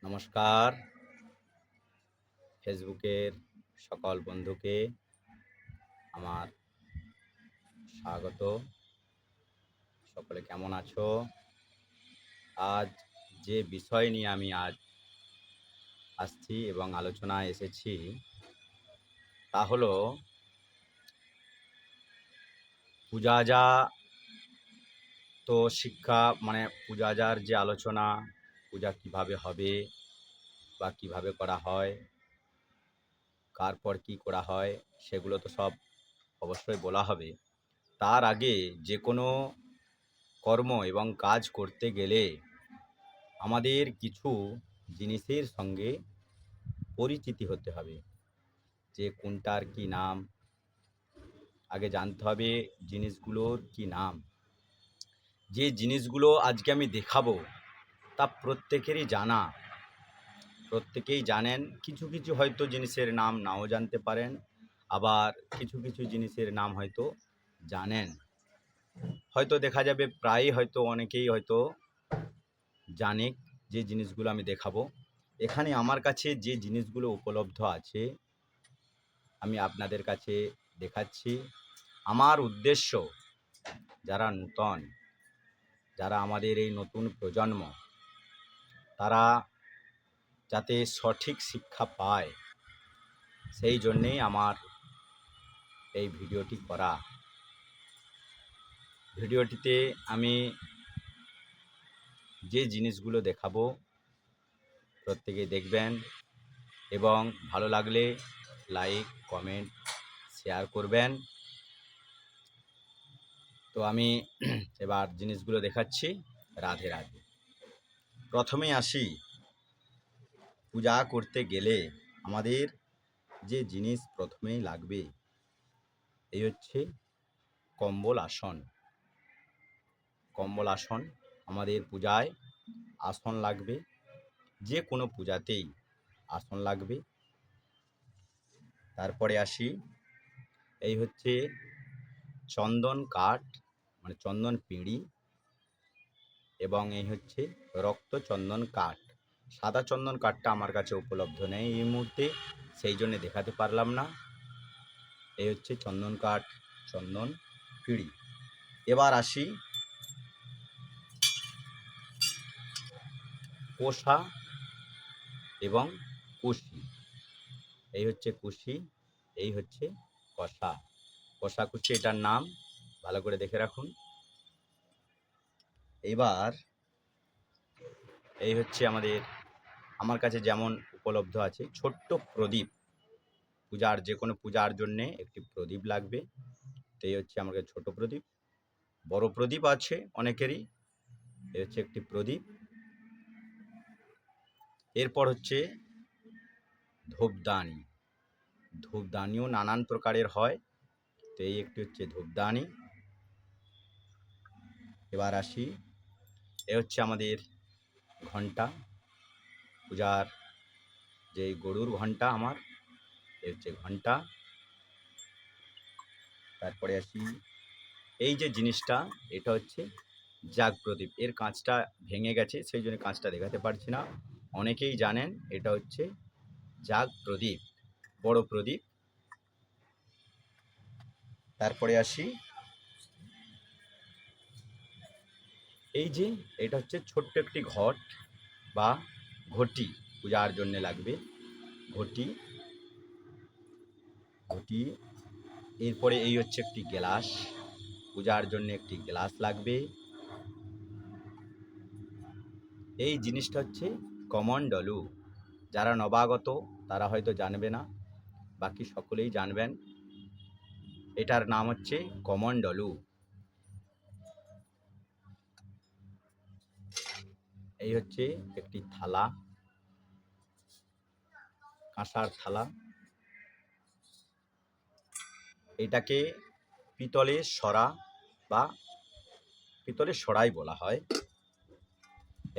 নমস্কার। ফেসবুকের সকল বন্ধুকে আমার স্বাগত। সকলে কেমন আছো? আজ যে বিষয় নিয়ে আমি আসছি এবং আলোচনায় এসেছি তা হলো পূজা তো শিক্ষা, মানে পূজার যে আলোচনা, পূজা কিভাবে হবে বা কিভাবে করা হয়, কার পর কি করা হয়, সেগুলো তো সব অবশ্যই বলা হবে। তার আগে যে কোনো কর্ম এবং কাজ করতে গেলে আমাদের কিছু জিনিসের সঙ্গে পরিচিতি হতে হবে, যে কোনটার কি নাম। আগে জানতে হবে জিনিসগুলোর কি নাম। যে জিনিসগুলো আজকে আমি দেখাবো তা প্রত্যেকেরই জানা, প্রত্যেকেই জানেন। কিছু কিছু হয়তো জিনিসের নাম নাও জানতে পারেন, আবার কিছু কিছু জিনিসের নাম হয়তো জানেন। হয়তো দেখা যাবে প্রায়ই হয়তো অনেকেই হয়তো জানে যে জিনিসগুলো আমি দেখাবো। এখানে আমার কাছে যে জিনিসগুলো উপলব্ধ আছে আমি আপনাদের কাছে দেখাচ্ছি। আমার উদ্দেশ্য, যারা নূতন, যারা আমাদের এই নতুন প্রজন্ম, তারা যাতে সঠিক শিক্ষা পায়, সেই জন্যেই আমার এই ভিডিওটি করা। ভিডিওটিতে আমি যে জিনিসগুলো দেখাবো প্রত্যেকেই দেখবেন এবং ভালো লাগলে লাইক, কমেন্ট, শেয়ার করবেন। তো আমি এবার জিনিসগুলো দেখাচ্ছি। রাধে রাধে। প্রথমে আসি, পূজা করতে গেলে আমাদের যে জিনিস প্রথমেই লাগবে এই হচ্ছে কম্বল আসন। কম্বল আসন আমাদের পূজায় আসন লাগবে, যে কোনো পূজাতেই আসন লাগবে। তারপরে আসি, এই হচ্ছে চন্দন কাঠ, মানে চন্দন পিঁড়ি, এবং এই হচ্ছে রক্ত চন্দন কাঠ। সাদা চন্দন কাঠটা আমার কাছে উপলব্ধ নেই এই মুহূর্তে, সেই জন্য দেখাতে পারলাম না। এই হচ্ছে চন্দন কাঠ, চন্দন পিঁড়ি। এবার আসি কোষা এবং কুশি। এই হচ্ছে কুশি, এই হচ্ছে কষা। কষাকুচি এটার নাম, ভালো করে দেখে রাখুন। এবার এই হচ্ছে আমার কাছে যেমন উপলব্ধ আছে ছোট্ট প্রদীপ। পূজার যে কোনো পূজার জন্যে একটি প্রদীপ লাগবে, তো এই হচ্ছে আমার কাছে ছোট প্রদীপ। বড় প্রদীপ আছে অনেকেরই, এই হচ্ছে একটি প্রদীপ। এরপর হচ্ছে ধূপদানি। ধূপদানিও নানান প্রকারের হয়, তো এই একটি হচ্ছে ধূপদানি। এবার আসি, এ হচ্ছে আমাদের ঘণ্টা, পূজার যে গরুর ঘণ্টা আমার, এ হচ্ছে ঘণ্টা। তারপরে আসি, এই যে জিনিসটা, এটা হচ্ছে জাগ প্রদীপ। এর কাঁচটা ভেঙে গেছে, সেই জন্য কাঁচটা দেখাতে পারছি না। অনেকেই জানেন এটা হচ্ছে জাগ প্রদীপ, বড় প্রদীপ। তারপরে আসি, এই যে এটা হচ্ছে ছোট্ট একটি ঘট বা ঘটি, পূজার জন্য লাগবে ঘটি। ঘটি, এরপরে এই হচ্ছে একটি গ্লাস, পূজার জন্য একটি গ্লাস লাগবে। এই জিনিসটা হচ্ছে কমণ্ডলু। যারা নবাগত তারা হয়তো জানবে না, বাকি সকলেই জানবেন। এটার নাম হচ্ছে কমণ্ডলু। এই হচ্ছে একটি থালা, কাঁসার থালা। এটাকে পিতলের সরা বা পিতলের সরাই বলা হয়।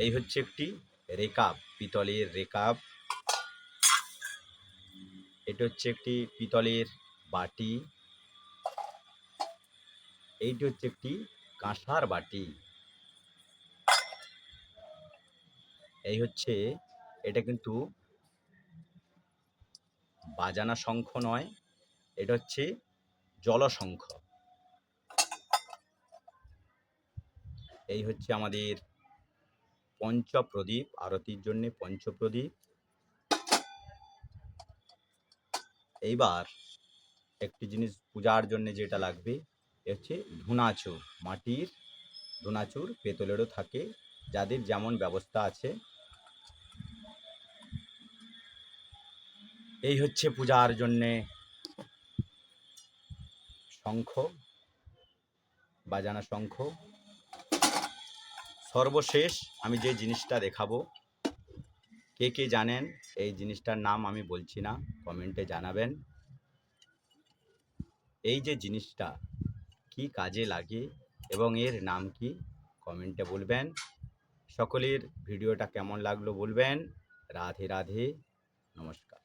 এই হচ্ছে একটি রেকাব, পিতলের রেকাব। এটা হচ্ছে একটি পিতলের বাটি। এইটি হচ্ছে একটি কাঁসার বাটি। এই হচ্ছে, এটা কিন্তু বাজানা শঙ্খ নয়, এটা হচ্ছে জলশঙ্খ। এই হচ্ছে আমাদের পঞ্চপ্রদীপ, আরতির জন্য পঞ্চপ্রদীপ। এইবার একটি জিনিস পূজার জন্য যেটা লাগবে, এ হচ্ছে ধুনাচুর। মাটির ধুনাচুর, পেতলেরও থাকে, যাদের যেমন ব্যবস্থা আছে। এই হচ্ছে পূজার জন্যে শঙ্খ, বাজানা শঙ্খ। সর্বশেষ আমি যে জিনিসটা দেখাবো, কে কে জানেন এই জিনিসটার নাম আমি বলছি না, কমেন্টে জানাবেন। এই যে জিনিসটা কি কাজে লাগে এবং এর নাম কি, কমেন্টে বলবেন। সকলের ভিডিওটা কেমন লাগলো বলবেন। রাধে রাধে, নমস্কার।